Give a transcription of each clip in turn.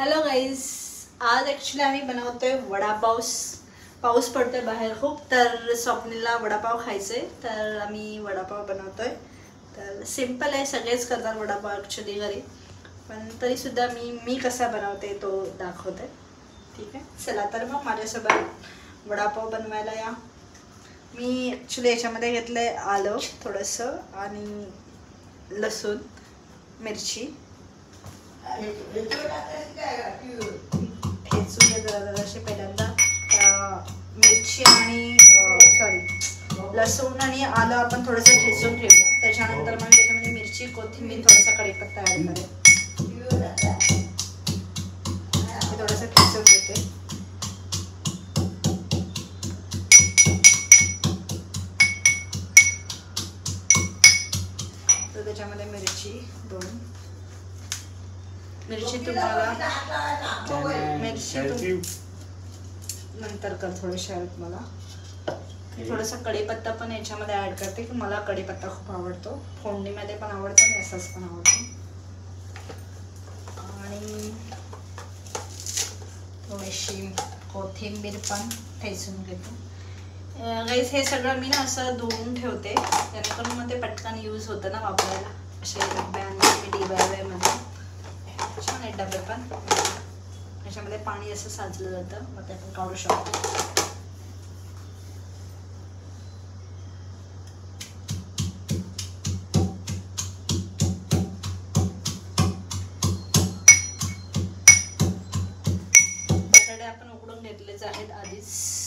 Hello guys, आज actually आम्ही बनवतोय वडापाव. पाऊस पडतोय बाहेर खूप, तर स्वप्नीला वडापाव खायचे, तर आम्ही वडापाव बनवतोय. तर सिम्पल आहे, सगळेच करतात वडापाव ॲक्च्युली घरी, पण तरीसुद्धा मी कसा बनवते तो दाखवते. ठीक आहे, चला तर मग माझ्यासोबत वडापाव बनवायला या. मी ॲक्च्युली याच्यामध्ये घेतलं आहे आलं थोडंसं आणि लसूण, मिरची ठेचून जराशे पहिल्यांदा मिरची आणि लसूण आणि आलं आपण थोडंसं ठेचून ठेवू. त्याच्यानंतर मग त्याच्यामध्ये मिरची, कोथिंबीर, थोडासा कढीपत्ता ॲड करेल. मी थोडंसं ठेचून घेते. तर त्याच्यामध्ये मिरची तुम्हाला नंतर कर थोडेसे आहेत. मला थोडासा कढीपत्ता पण याच्यामध्ये ऍड करते, की मला कढीपत्ता खूप आवडतो. फोडणीमध्ये पण आवडतो आणि असंच पण आवडतो. आणि थोडीशी कोथिंबीर पण ठेचून घेते. गाईस, हे सगळं मी ना असं धुवून ठेवते, जेणेकरून मग ते पटकन यूज होतं ना वापरायला. असे डबे आणले मी DIY मध्ये, छान आहे डबे पण. याच्यामध्ये पाणी असं साचलं जातं, मग ते आपण काढू शकतो. बटाटे आपण उकडून घेतलेच आहेत आधीच.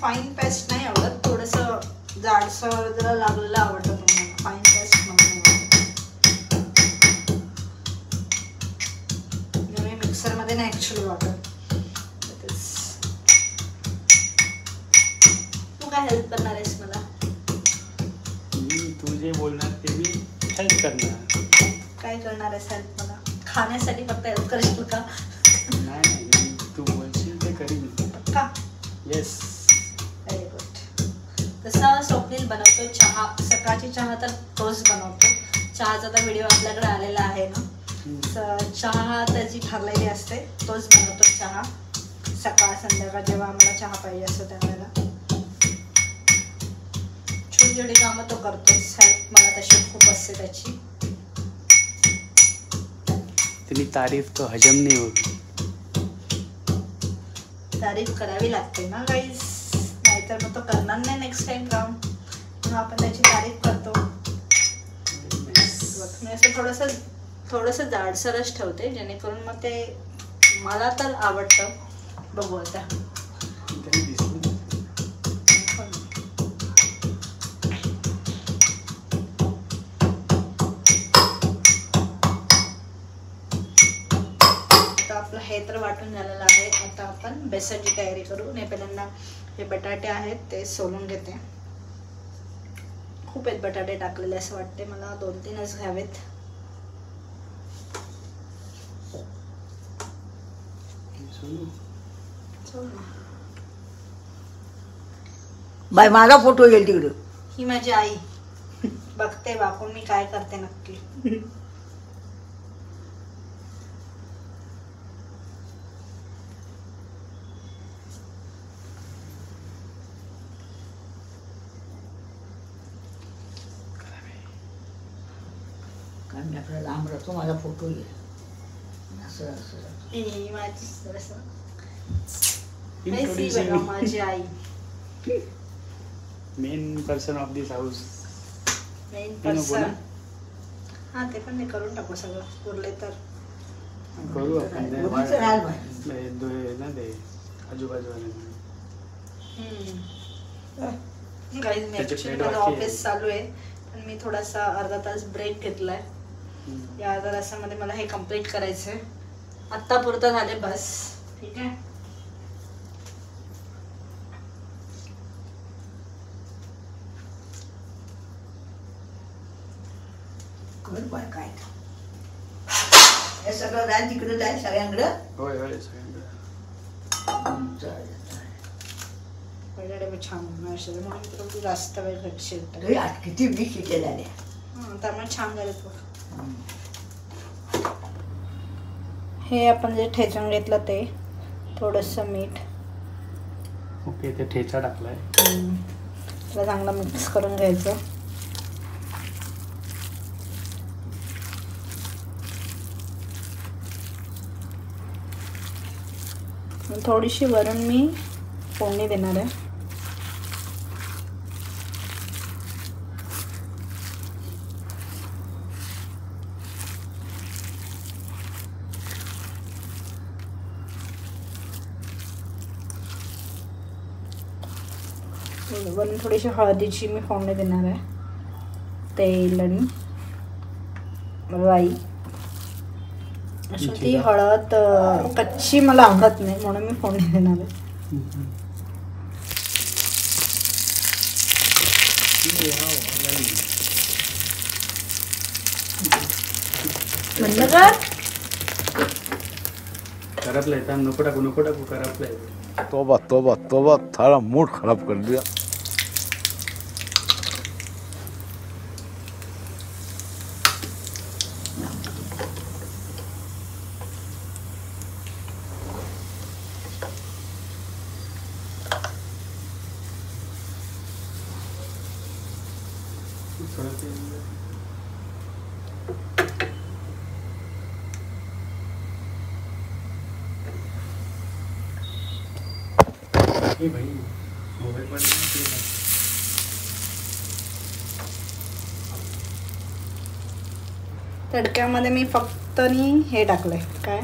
फाईन पेस्ट नाही आवडत, थोडंसं जाडसर जरा लागलेलं आवडतं तुम्हाला. फाईन पेस्ट मी मिक्सरमध्ये नाही ॲक्च्युली वापरत. तू काय हेल्प करणार आहेस मला? तू जे बोलणार ते मी हेल्प करणार. काय करणार आहेस हेल्प मला? खाण्यासाठी फक्त हेल्प करशील का? नाही, तू बोलशील ते करीन. का? येस. Very good. तसा स्वप्नील बनवतो चहा. सकाळची चहा तर तोच बनवतो. चहाचा तर व्हिडिओ आपल्याकडे आलेला आहे ना. चहा त्याची ठरलेली असते, तोच बनवतो चहा सकाळ संध्याकाळ. जेव्हा आम्हाला चहा पाहिजे असतो त्यावेळेला छोटी छोटी कामं तो करतोच. हेल्प मला तशी खूप असते त्याची. तेरी तारीफ तो हजम नहीं होगी. तारीफ करावी लागते ना गाईस, नाहीतर मग तो करणार नाही नेक्स्ट टाइम काम. म्हणून आपण त्याची तारीफ करतो. मी असं थोडंसं जाडसरच ठेवते, जेणेकरून मग ते मला तर आवडतं. बघू आता. आपलं हे तर वाटून झालेलं आहे. आता आपण बेसनची तयारी करू. नाही, पहिल्यांदा हे बटाटे आहेत ते सोलून घेते. खूप आहेत बटाटे टाकलेले असं वाटते मला, 2-3च घ्यावेत. बाय, माझा फोटो येईल तिकडे. ही माझी आई बघते वाकून मी काय करते नक्की. कारण आपल्याला लांब राहतो, माझा फोटो येईल. असं माझी आई main person of this house. Main person. हा, ते पण नाही करून टाकू सगळं उरले तर करू आपण. ते आजूबाजूला ऑफिस चालू आहे, पण मी थोडासा अर्धा तास ब्रेक घेतलाय. या अर्धा तासामध्ये मला हे कम्प्लीट करायचंय. आत्ता पुरतं झाले बस. ठीक आहे. कर बाय काय हे सगळं जाय तिकडे जाय सगळ्यांकडं. होय होय सगळ्यांकडे. चालेल. पहिल्या डबे छान होणार असेल म्हणून मी तुला जास्त वेळ घट शिरतो. तरी आज किती 20 शिट्या झाल्या. त्यामुळे छान झालं बघ. हे आपण जे ठेचून घेतलं ते थोडंसं मीठ. ओके ते ठेचा टाकलाय. त्याला चांगलं मिक्स करून घ्यायचं. थोडीशी वरून मी फोडणी देणार आहे. वरून थोडीशी हळदीची मी फोडणी देणार आहे. तेल आणि राई. अशी ती हळद कच्ची मला आवडत नाही म्हणून मी फोडणी देणार आहे. बंद कर. करपलाय तर नको टाकू करपलाय. तोबा तोबा तोबा थारा मूड खराब कर दिया. हे भाई मोबाईल मध्ये तडक्यामध्ये मी फक्त हे टाकलंय काय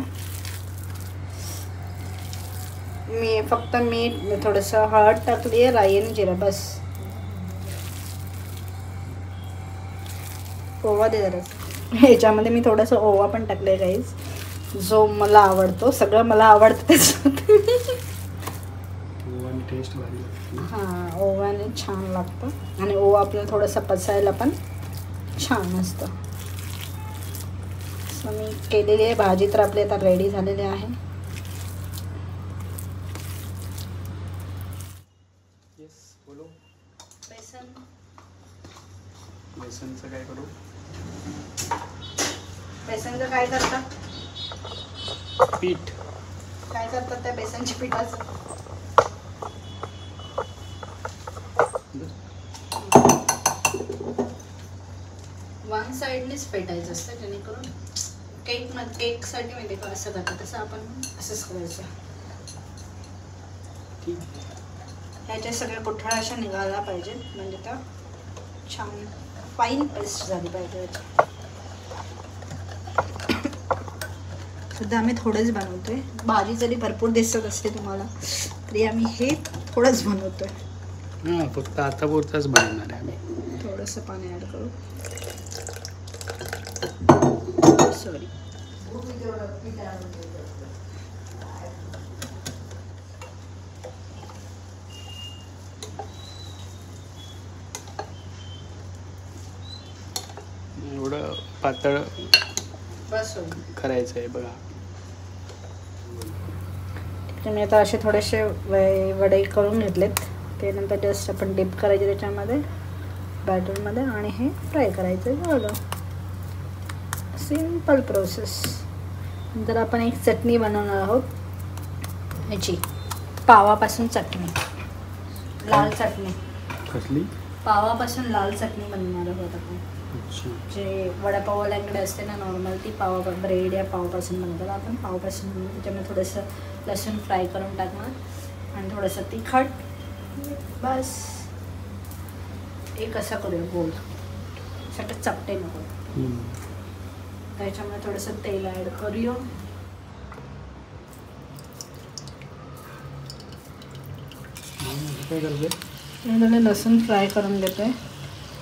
मी फक्त मीठ थोडंसं हळद टाकली आहे, राई आणि जिरा बस. ओवा दे जरा. ह्याच्यामध्ये मी थोडंसं ओवा पण टाकलंय गाईज, जो मला आवडतो. सगळं मला आवडतं त्याच्यात. टेस्ट भारी लागते. हां ओव्याने छान लागतं आणि ओवा आपल्याला थोडंसं पचायला पण छान असतं. सो मी केलेली आहे भाजी तर आपली आता रेडी झालेली आहे. बोलो. बेसनचं काय करू? बेसनचं काय करतात? पीठ. काय करतात त्या बेसनच्या पिठाचं? वन साईडनेच पेटायचं असतं जेणेकरून केकसाठी माहिती का असं करतात तसं आपण असंच करायचं. ठीक. ह्याच्या सगळ्या गुठळ्या अशा निघायला पाहिजेत म्हणजे त्या छान फाईन पेस्ट झाली पाहिजे. सध्या आम्ही थोडंच बनवतोय. भाजी जरी भरपूर दिसत असते तुम्हाला तरी आम्ही हे थोडंच बनवतोय. हां फक्त आता पुरताच बनवणार आहे आम्ही. थोडंसं पाणी ॲड करू. सॉरी एवढं पातळ बस होईल. करायचं आहे बघा. मी आता असे थोडेसे वडे करून घेतलेत. ते नंतर जस्ट आपण डिप करायचे त्याच्यामध्ये बॅटरमध्ये आणि हे फ्राय करायचं झालं. Simple process. नंतर आपण एक चटणी बनवणार आहोत ह्याची पावापासून चटणी, लाल चटणी. कसली? पावापासून लाल चटणी बनवणार आहोत आपण. अच्छा. जे वडापाववाल्यांकडे असते ना नॉर्मल ती ब्रेड या पावपासून बनवतात. आपण पावपासून बनवू. त्याच्यामध्ये थोडंसं लसूण फ्राय करून टाकणार आणि थोडंसं तिखट. बस एक असं करूया गोल सगळं चपटे नको. त्याच्यामध्ये थोडंसं तेल ॲड करूया. काय करते? मी लसूण फ्राय करून घेतोय.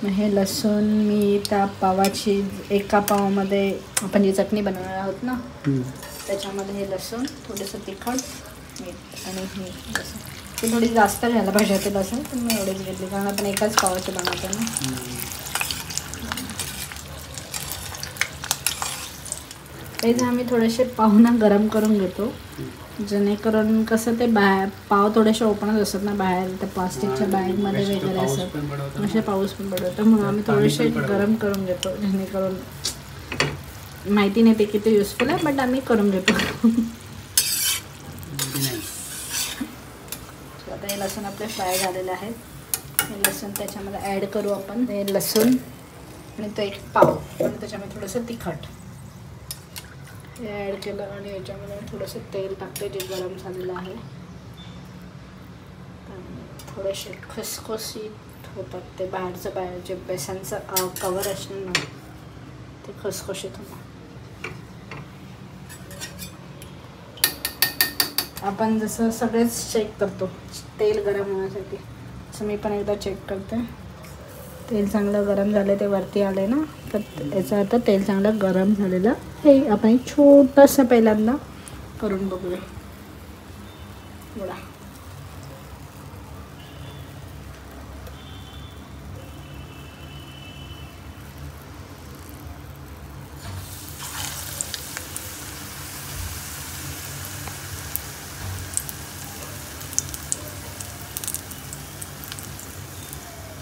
मग हे लसूण मी त्या पावाची एका पावामध्ये आपण जी चटणी बनवणार आहोत ना त्याच्यामध्ये हे लसूण थोडंसं तिखट मीठ आणि हे लसूण ती थोडी जास्त घ्यायला पाहिजे होते लसूण पण मी एवढेच घेतली कारण आपण एकाच पावाचे बनवतो ना. इथे आम्ही थोडेसे पाव ना गरम करून घेतो, जेणेकरून कसं ते बाहेर पाव थोडेसे ओपनच असतात ना बाहेर, त्या प्लास्टिकच्या बॅगमध्ये वगैरे असतात, असे पाऊस पण पडतो, म्हणून आम्ही थोडेसे गरम करून घेतो, जेणेकरून माहिती नाही ते किती युजफुल आहे, बट आम्ही करून घेतो. आता हे लसूण आपले फ्राय झालेले आहेत, हे लसूण त्याच्यामध्ये ॲड करू आपण. हे लसूण आणि तो एक पाव आणि त्याच्यामध्ये थोडंसं तिखट हे ॲड केलं आणि याच्यामध्ये थोडंसं तेल टाकते जे गरम झालेलं आहे. थोडेसे खुसखुशीत होतात ते, बाहेर जे बेसनचं कवर असणार ना ते खुसखुशीत होणार. आपण जसं सगळेच चेक करतो तेल गरम होण्यासाठी, असं मी पण एकदा चेक करते. तेल चांगलं गरम झालं ते वरती आले ना, तर याचा अर्थ तेल चांगलं गरम झालेलं हे. आपण छोटंसं पहिल्यांदा करून बघूया वडा.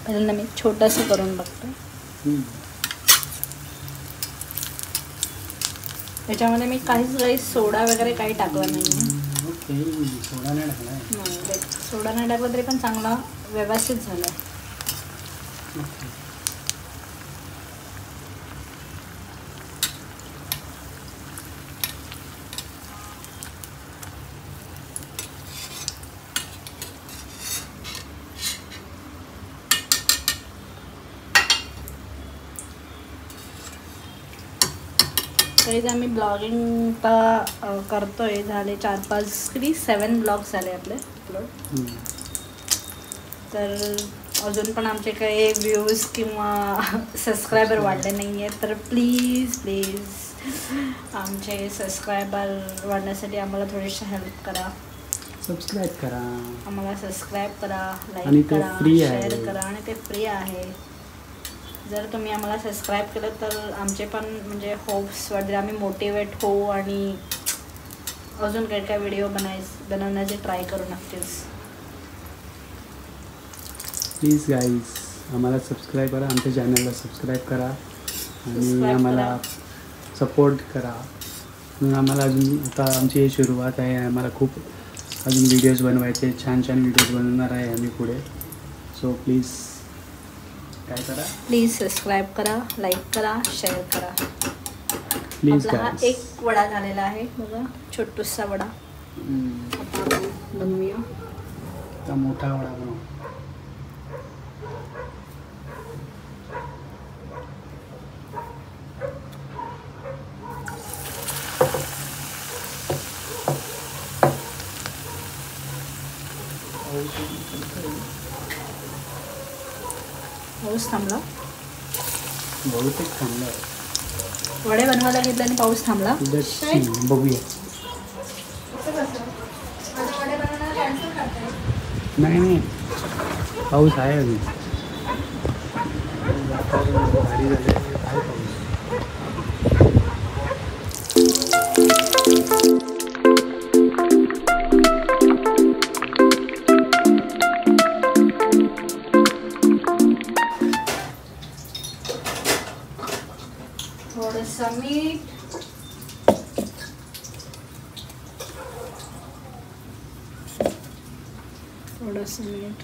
पहिल्यांदा मी छोटंसं करून बघतो. त्याच्यामध्ये मी काहीच सोडा वगैरे काही टाकलं नाही आहे. सोडा नाही टाकला, सोडा नाही टाकला तरी पण चांगला व्यवस्थित झाला. तरी आम्ही ब्लॉगिंग करतोय, झाले 4-5 किती 7 ब्लॉग्स झाले आपले अपलोड. तर अजून पण आमचे काही व्ह्यूज किंवा सबस्क्रायबर वाढले नाही आहेत, तर प्लीज आमचे सबस्क्रायबर वाढण्यासाठी आम्हाला थोडीशी हेल्प करा. सबस्क्राईब करा, आम्हाला सबस्क्राईब करा, लाईक करा, शेअर करा, आणि ते फ्री आहे. जर तुम्ही आम्हाला सबस्क्राईब केलं तर आमचे पण म्हणजे होप्स वाढतील, आम्ही मोटिवेट होऊ आणि अजून काही काही व्हिडिओ बनवण्याचे ट्राय करू नक्कीच. प्लीज गाईज आम्हाला सबस्क्राईब करा, आमच्या चॅनलला सबस्क्राईब करा आणि आम्हाला सपोर्ट करा. म्हणून आम्हाला अजून आता आमची ही सुरुवात आहे, आम्हाला खूप अजून व्हिडिओज बनवायचे, छान छान व्हिडिओज बनवणार आहे आम्ही पुढे. सो प्लीज काय करा, प्लीज सबस्क्राईब करा, लाईक करा, शेअर करा. प्लीज. हा एक वडा झालेला आहे बघा, छोटूसा वडा. आता आपण बनवूया. आता मोठा वडा बनव. पाऊस थांबला, बहुतेक थांबला. वडे बनवायला घेतले आणि पाऊस थांबला. बघूया. नाही पाऊस आहे अजून. भारी झाले आहे पाऊस. थोडंसं मीठ,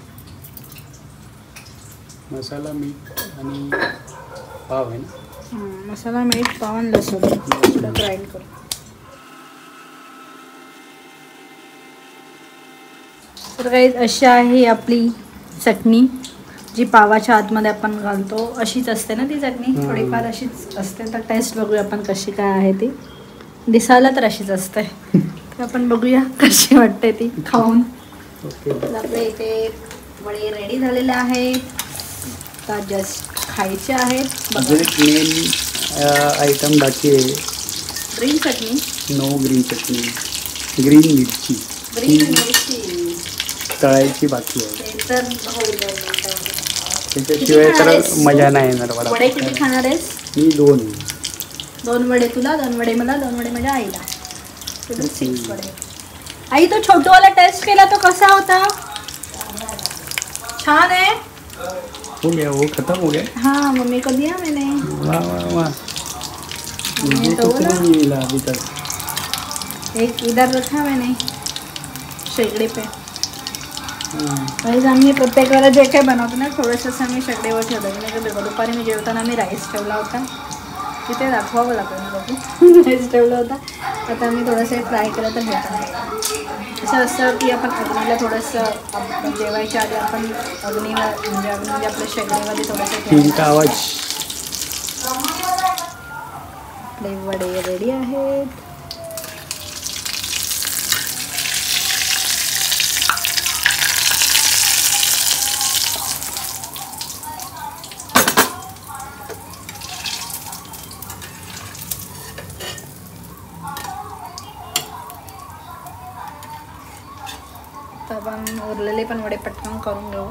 मसाला, मीठ आणि पाव आहे ना. मसाला, मीठ, पाव आणि लसूण थोडं ग्राइंड करू. तर काही अशी आहे आपली चटणी, जी पावाच्या आतमध्ये आपण घालतो. अशीच असते ना ती चटणी, थोडीफार अशीच असते. तर टेस्ट बघूया आपण कशी काय आहे ती. दिसायला तर अशीच असते, तर आपण बघूया कशी वाटते ती खाऊन. आपले इथे वडे रेडी झालेले आहेत, तर जस्ट खायचे आहेत. अजून एक मेन आयटम बाकी आहे, ग्रीन चटणी. नो ग्रीन चटणी, ग्रीन मिरची. ग्रीन मिरची तळायची बाकी आहे. ते तर होईल 2 मिनिटांमध्ये. त्याच्याशिवाय तर मजा नाही येणार वडा. वडे किती खाणार आहेस? मी 2. 2 वडे तुला, 2 वडे मला, 2 वडे माझ्या आईला. टोटल 6 वडे. आई तो छोटूवाला टेस्ट केला तो कसा होता? छान है. हो गया, वो खत्म हो गया. हाँ मम्मी को दिया मैंने. वाह वाह वाह. मुझे तो कुछ नहीं मिला अभी तक. एक इधर रखा मैंने शेगडी पे. आम्ही प्रत्येक वेळेला जे काही बनवतो ना थोडंसं असं आम्ही शेगडीवर ठेवलं. नाही का दुपारी मी जेवताना मी राईस ठेवला होता तिथे दाखवावं लागतं बघू. राईस ठेवला होता. आता आम्ही थोडंसं फ्राय केलं तर हे पण असं असतं की आपण अग्नीला थोडंसं आपण जेवायच्या आधी आपण अग्नीवर म्हणजे आपल्या शेगडीमध्ये थोडंसं तीनचा आवाज. आपले वडे रेडी आहेत. तर आपण उरलेले पण वडे पटकन करून घेऊ.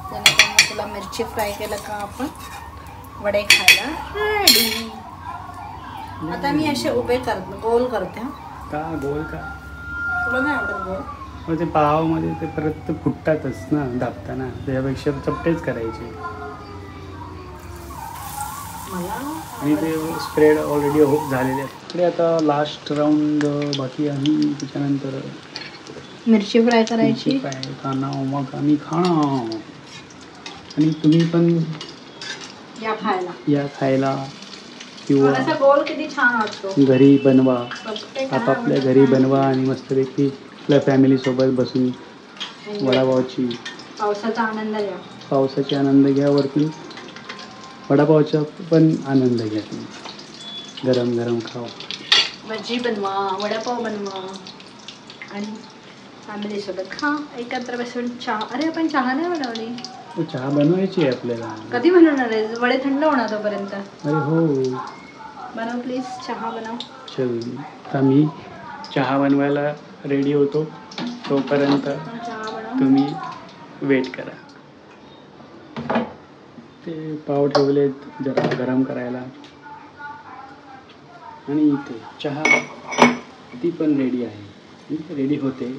जेणेकरून मग तुला मिरची फ्राय केलं का आपण वडे खायला रेडी. आता मी असे उभे गोल करते. का गोल का? तुला नाही आवडत गोल? मग ते पावामध्ये ते परत फुटतातच ना दाबताना. त्यापेक्षा चपटेच करायचे. आणि ते स्प्रेड ऑलरेडी झालेले आहेत. इकडे आता लास्ट राऊंड बाकी आहे. त्याच्यानंतर मिरची फ्राय करायची. फ्राय खाणं मग आम्ही खाणं. आणि तुम्ही पण या खायला किंवा गोल किती छान वाटतो. घरी बनवा. आपापल्या घरी बनवा आणि मस्तपैकी आपल्या फॅमिलीसोबत बसून वडापावची पावसाचा आनंद घ्या. पावसाचे आनंद घ्या. वरती वडापावचा पण आनंद घ्या. गरम गरम खावा. भजी बनवा, वडापाव बनवा आणि फॅमिलीसोबत खा. एकत्र बसून चहा. अरे आपण चहा नाही बनवली. चहा बनवायची आहे आपल्याला. कधी बनवणार आहे? वडे थंड होणार तोपर्यंत. अरे हो बनव प्लीज. चहा बनव. चल आता मी चहा बनवायला रेडी होतो. तोपर्यंत तुम्ही वेट करा. ते पाव ठेवले जरा गरम करायला. आणि इथे चहा ती पण रेडी आहे. रेडी होते.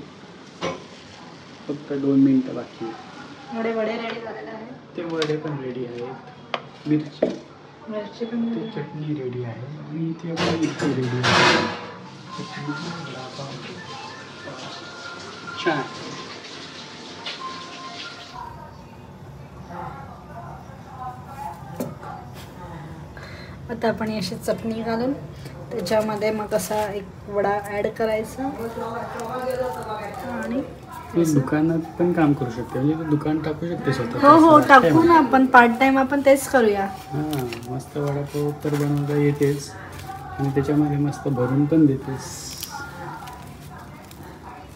फक्त 2 मिनिटं बाकी. वडे रेडी झालेले आहेत. ते वडे पण रेडी आहेत. मिरची पण ते चटणी रेडी आहे. आणि इथे पण इथे रेडी आहे. छान. आता आपण अशी चटणी घालून त्याच्यामध्ये मग असा एक वडा ॲड करायचा. आणि दुकानात पण काम करू शकते. म्हणजे दुकान टाकू शकते स्वतः. हो टाकू ना आपण. पार्ट टाइम आपण तेच करूया. हां मस्त वडापाव तर बनवता येतेच. आणि त्याच्यामध्ये मस्त भरून पण देतेस.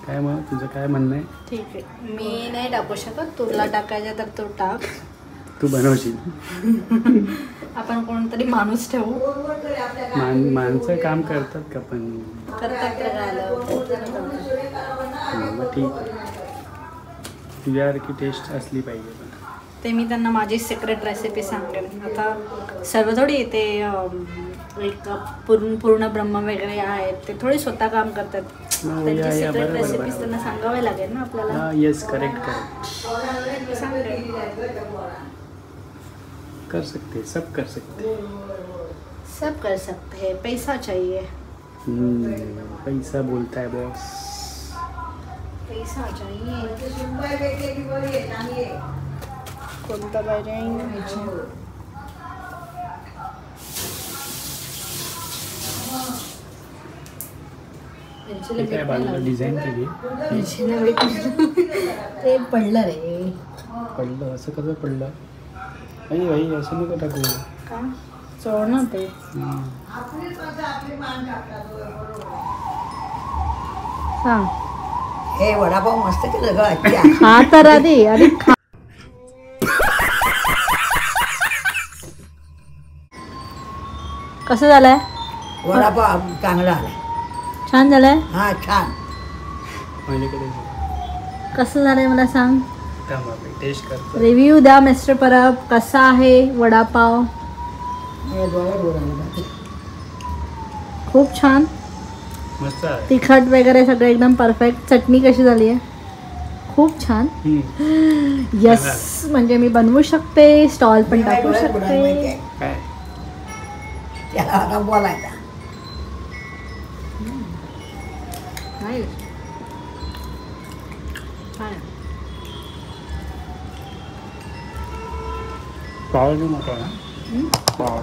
काय मग तुझं काय म्हणणं आहे? ठीक आहे. मी नाही टाकू शकत. तुला टाकायचं तर तू टाक. तू बनवशील. आपण कोणतरी माणूस ठेवू. माणसं काम करतात का? पण करतात. मग ठीक आहे. तुझ्यासारखी टेस्ट असली पाहिजे. पण ते मी त्यांना माझी सिक्रेट रेसिपी सांगेन. आता सर्व थोडी ते एक पूर्ण ब्रह्म वगैरे आहेत ते थोडे स्वतः काम करतात. त्यांची सिक्रेट रेसिपीज त्यांना सांगावे लागेल ना आपल्याला. Yes correct. कर सकते. सब कर सकते हैं. पैसा चाहिए. पैसा बोलता है बॉस. पैसा चाहिए. कोणता पाहिजे? काय बाजूला डिझाईन केली. ते पडलं रे. पडलं? असं कसं पडलं? भाई असं नको टाकू. का चोळणं ते. सांग. हे वडापाव मस्त केलं ग. खा तर आधी खा. कसं झालंय? वडापाव चांगला आलाय. छान झालंय. हा छान. कसं झालंय मला सांग. टेस्ट कर. रिव्ह्यू द्या मिस्टर परब. कसा आहे वडापाव? माझ्या डोळ्यात वर आलं बाकी. खूप छान. मस्त आहे. तिखट वगैरे सगळं एकदम परफेक्ट. चटणी कशी झाली आहे? खूप छान. यस, म्हणजे मी बनवू शकते, स्टॉल पण माझ्या टाकू डोळ्यात वर आलं माहिती शकते. आहे? काय त्याला आता बोलायचा. पाव नाही मोठा ना पाव